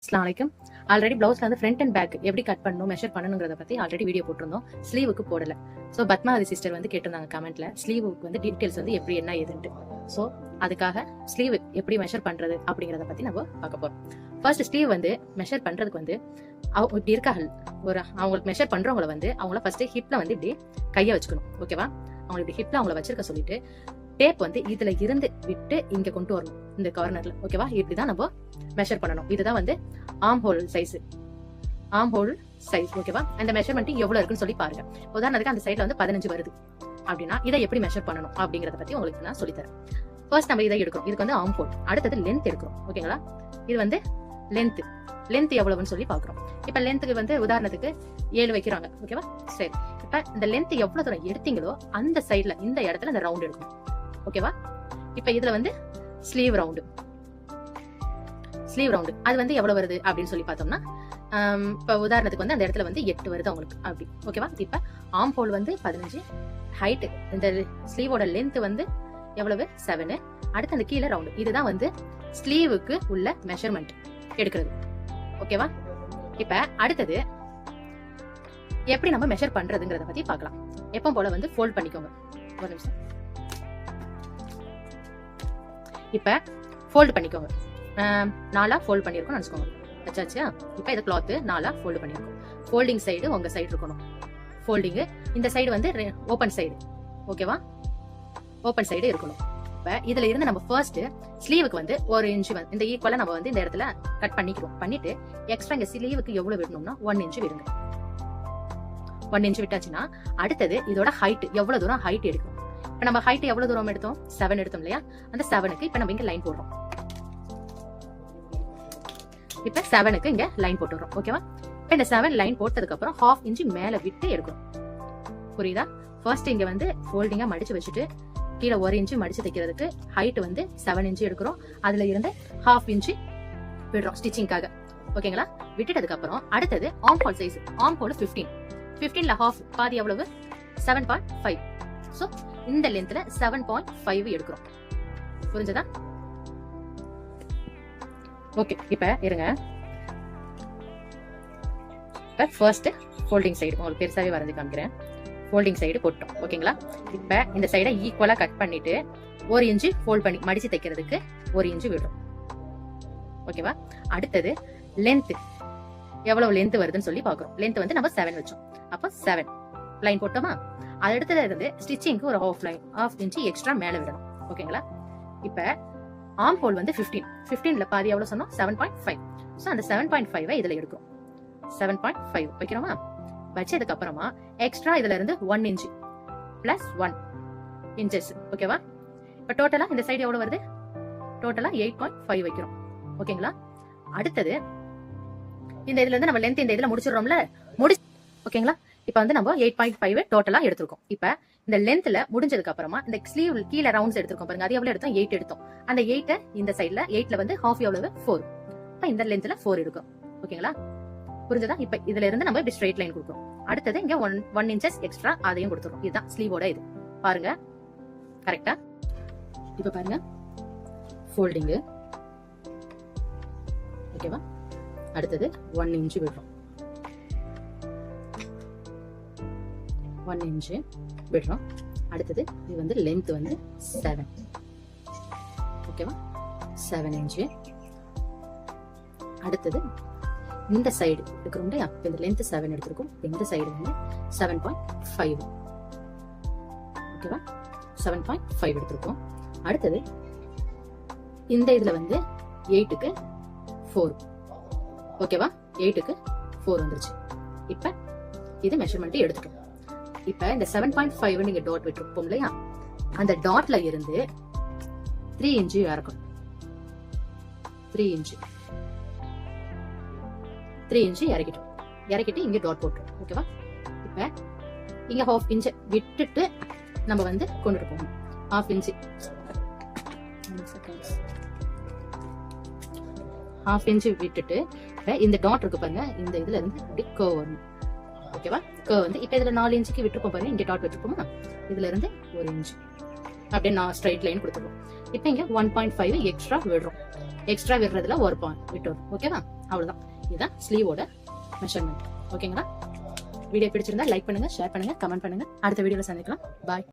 அஸ்ஸலாமு அலைக்கும். ஆல்ரெடி பிளவுஸ்ல வந்து ஃப்ரண்ட் அண்ட் பேக் எப்படி கட் பண்ணணும், மெஷர் பண்ணணுங்கிறத பத்தி ஆல்ரெடி வீடியோ போட்டிருந்தோம். ஸ்லீவுக்கு போடல. ஸோ பத்மாவதி சிஸ்டர் வந்து கேட்டிருந்தாங்க கமெண்ட்ல, ஸ்லீவுக்கு வந்து டீடைல்ஸ் வந்து எப்படி என்ன ஏதுன்ட்டு. ஸோ அதுக்காக ஸ்லீவ் எப்படி மெஷர் பண்றது அப்படிங்கிறத பத்தி நம்ம பார்க்க போறோம். ஃபர்ஸ்ட் ஸ்லீவ் வந்து மெஷர் பண்றதுக்கு வந்து இப்படி இருக்காங்க ஒரு அவங்களுக்கு மெஷர் பண்றவங்கள வந்து அவங்கள ஃபர்ஸ்ட் ஹிப்ல வந்து இப்படி கையை வச்சுக்கணும். ஓகேவா? அவங்க இப்படி ஹிப்ல அவங்கள வச்சிருக்க சொல்லிட்டு டேப் வந்து இதுல இருந்து விட்டு இங்க கொண்டு வரணும், இந்த கார்னர்ல. ஓகேவா? இப்படிதான் நம்ம மெஷர் பண்ணணும். இதுதான் வந்து arm hole size. Arm hole size. ஓகேவா? அந்த மெஷர்மெண்ட் எவ்வளவு இருக்குன்னு சொல்லி பாருங்க. உதாரணத்துக்கு அந்த சைட்ல வந்து 15 வருது அப்படின்னா இதை எப்படி மெஷர் பண்ணணும் அப்படிங்கறத பத்தி உங்களுக்கு நான் சொல்லித்தரேன். ஃபர்ஸ்ட் நம்ம இதை எடுக்கிறோம். இதுக்கு வந்து ஆர்ம் ஹோல். அடுத்தது லென்த் எடுக்கிறோம். ஓகேங்களா? இது வந்து லென்த் எவ்வளவுன்னு சொல்லி பாக்குறோம். இப்ப லென்த்துக்கு வந்து உதாரணத்துக்கு 7 வைக்கிறாங்க. ஓகேவா? சரி, இப்ப இந்த லென்த் எவ்வளவு தூரம் எடுத்தீங்களோ அந்த சைட்ல இந்த இடத்துல இந்த ரவுண்ட் எடுக்கணும். ஓகேவா? இப்ப இதுல வந்து ஸ்லீவ் ரவுண்டு அது வந்து எவ்வளவு வருது அப்படின்னு சொல்லி பார்த்தோம்னா, இப்ப உதாரணத்துக்கு வந்து அந்த இடத்துல வந்து 8 வருது அவங்களுக்கு அப்படி. ஓகேவா? இப்ப ஆர்ம் ஹோல் வந்து 15, ஹைட் இந்த ஸ்லீவோட லென்த் வந்து எவ்வளவு 7, அடுத்து அந்த கீழே ரவுண்டு. இதுதான் வந்து ஸ்லீவுக்கு உள்ள மெஷர்மெண்ட் எடுக்கிறது. ஓகேவா? இப்ப அடுத்தது எப்படி நம்ம மெஷர் பண்றதுங்கிறத பத்தி பார்க்கலாம். எப்பவும் போல வந்து ஃபோல்ட் பண்ணிக்கோங்க. ஒரு நிமிஷம். இப்ப ஃபோல்ட் பண்ணிக்கோங்க. 4 ஃபோல்ட் பண்ணிருக்கோம் நினைச்சுக்கோங்க. வச்சாச்சா? இப்ப இது கிளாத் 4 ஃபோல்ட் பண்ணிருக்கோம். ஃபோல்டிங் சைடு உங்க சைடு இருக்கணும். ஃபோல்டிங் இந்த சைடு வந்து ஓபன் சைடு. ஓகேவா? ஓபன் சைடு இருக்கணும். இப்ப இதுல இருந்து நம்ம ஃபர்ஸ்ட் ஸ்லீவுக்கு வந்து 1 இன்ச் இந்த ஈக்குவலா நம்ம வந்து இந்த இடத்துல கட் பண்ணிக்கிறோம். பண்ணிட்டு எக்ஸ்ட்ரா இங்க ஸ்லீவுக்கு எவ்வளவு விடணும்னா 1 இன்ச் விடுங்க. 1 இன்ச் விட்டாச்சுன்னா அடுத்தது இதோட ஹைட் எவ்வளவு தூரம் ஹைட் எடுக்கணும். இப்ப நம்ம ஹைட் எவ்வளவு தூரம் எடுத்தோம்? 7 எடுத்தோம் இல்லையா? அந்த 7க்கு இப்ப நம்ம இங்க லைன் போடுறோம். இப்ப 7க்கு இங்க லைன் போட்டுறோம். ஓகேவா? இப்ப இந்த 7 லைன் போட்டதுக்கு அப்புறம் 1/2 இன்ச் மேல விட்டு எடுக்கணும். புரியுதா? ஃபர்ஸ்ட் இங்க வந்து ஃபோல்டிங்கா மடிச்சு வச்சுட்டு கீழே 1 இன்ச் மடிச்சு தைக்கிறதுக்கு ஹைட் வந்து 7 இன்ச் எடுக்கிறோம். அதுல இருந்து 1/2 இன்ச் விடுறோம் ஸ்டிச்சிங்காக. ஓகேங்களா? விட்டுட்டதுக்கு அப்புறம் அடுத்தது arm hole size. Arm hole 15ல ஹாஃப் பாதி எவ்வளவு? 7.5. சோ இந்த லென்த்ல 7.5 எடுக்கிறோம். புரிஞ்சதா? ஓகே, இப்ப இருங்க. இப்ப ஃபர்ஸ்ட் ஃபோல்டிங் சைடு உங்களுக்கு பெருசாவே வரைஞ்சு காமிக்கிறேன். ஃபோல்டிங் சைடு போட்டோம். ஓகேங்களா? இப்ப இந்த சைடை ஈக்குவலா கட் பண்ணிட்டு 1 இன்ச் ஃபோல்ட் பண்ணி மடிச்சு தைக்கிறதுக்கு 1 இன்ச் விடுறோம். ஓகேவா? அடுத்தது லென்த் எவ்வளவு லென்த் வருதுன்னு சொல்லி பாக்குறோம். லென்த் வந்து நம்ம 7 வச்சோம். அப்ப 7 லைன் போட்டோமா? அது அடுத்தது இருந்து ஸ்டிச்சிங்க்கு ஒரு ஹாஃப் இன்ச் எக்ஸ்ட்ரா மேல விடணும். ஓகேங்களா? இப்ப ஆர்ம் ஹோல் வந்து 15ல பாதி எவ்வளவு சொன்னோம்? 7.5. சோ அந்த 7.5 இதுல எடுக்கிறோம். 7.5 வைக்கிறோமா? வச்சதுக்கு அப்புறமா எக்ஸ்ட்ரா இதுல இருந்து 1 இன்ச் பிளஸ் 1 இன்ச்சஸ். ஓகேவா? இப்ப டோட்டலா இந்த சைடு எவ்வளவு வருது? டோட்டலா 8.5 வைக்கிறோம். ஓகேங்களா? அடுத்தது இந்த இதுல இருந்து நம்ம லென்த் இந்த இதுல முடிச்சிடுறோம்ல. ஓகேங்களா? இப்ப வந்து நம்ம 8.5 டோட்டலா எடுத்திருக்கோம். இப்ப இந்த லென்த்ல முடிஞ்சதுக்கு அப்புறமா இந்த ஸ்லீவ் கீழ ரவுண்ட்ஸ் எடுத்திருக்கோம் பாருங்க. அது எவ்வளவு எடுத்தோம்? 8 எடுத்தோம். அந்த 8 இந்த சைடுல 8ல வந்து ஹாஃப் எவ்வளவு? 4. இப்ப இந்த லென்த்ல 4 எடுக்கும். ஓகேங்களா? புரிஞ்சதா? இப்ப இதுல இருந்து நம்ம இப்படி ஸ்ட்ரைட் லைன் கொடுக்கிறோம். அடுத்தது இங்க 1 இன்ச்சஸ் எக்ஸ்ட்ரா அதையும் கொடுத்துறோம். இதுதான் ஸ்லீவோட இது. பாருங்க கரெக்டா? இப்ப பாருங்க ஃபோல்டிங். ஓகேவா? அடுத்தது 1 இன்ச் விடுறோம். 1 இன்ச் விடுறோம். அடுத்தது இது வந்து லென்த் வந்து 7. ஓகேவா? 7 இன்ச். அடுத்தது இந்த சைடு எடுக்கிறோம் இல்லையா? இந்த லென்த் 7 எடுத்திருக்கோம். இந்த சைடு வந்து 7.5. ஓகேவா? 7.5 எடுத்திருக்கோம். அடுத்தது இந்த இதுல வந்து 8க்கு 4. ஓகேவா? 8க்கு 4 வந்துருச்சு. இப்ப இது மெஷர்மெண்ட் எடுத்துட்டோம். இப்ப இந்த 7.5 நீங்க டாட் விட்டுருப்போம் இல்லையா? அந்த டாட்ல இருந்து 3 இன்ச் இறக்கணும். 3 இன்ச் இறக்கிட்டு இங்க டாட் போட்டுரும். ஓகேவா? இப்ப இங்க ஹாஃப் இன்ச் விட்டுட்டு நம்ம வந்து கொண்டுட்டு போகணும். ஹாஃப் இன்ச் விட்டுட்டு இந்த டாட் இருக்கு பாருங்க. இந்த இதுல இருந்து இப்படி கர்வ் வரணும். ஓகேவா? கர்வ் வந்து இப்ப இதுல 4 இன்ச்சுக்கு விட்டுருப்போம் பாருங்க. இங்க டாட் விட்டுருப்போமா? இதுல இருந்து 1 இன்ச் அப்படியே நான் ஸ்ட்ரைட் லைன் கொடுத்துருவோம். இப்போ இங்க 1.5 எக்ஸ்ட்ரா விடுறோம். எக்ஸ்ட்ரா விடுறதுல ஒரு பாயிண்ட் விட்டுரும். ஓகேவா? அவ்வளவுதான். இதுதான் ஸ்லீவோட மெஷர்மெண்ட். ஓகேங்களா? வீடியோ பிடிச்சிருந்தா லைக் பண்ணுங்க, ஷேர் பண்ணுங்க, கமெண்ட் பண்ணுங்க. அடுத்த வீடியோல சந்திக்கலாம். பாய்.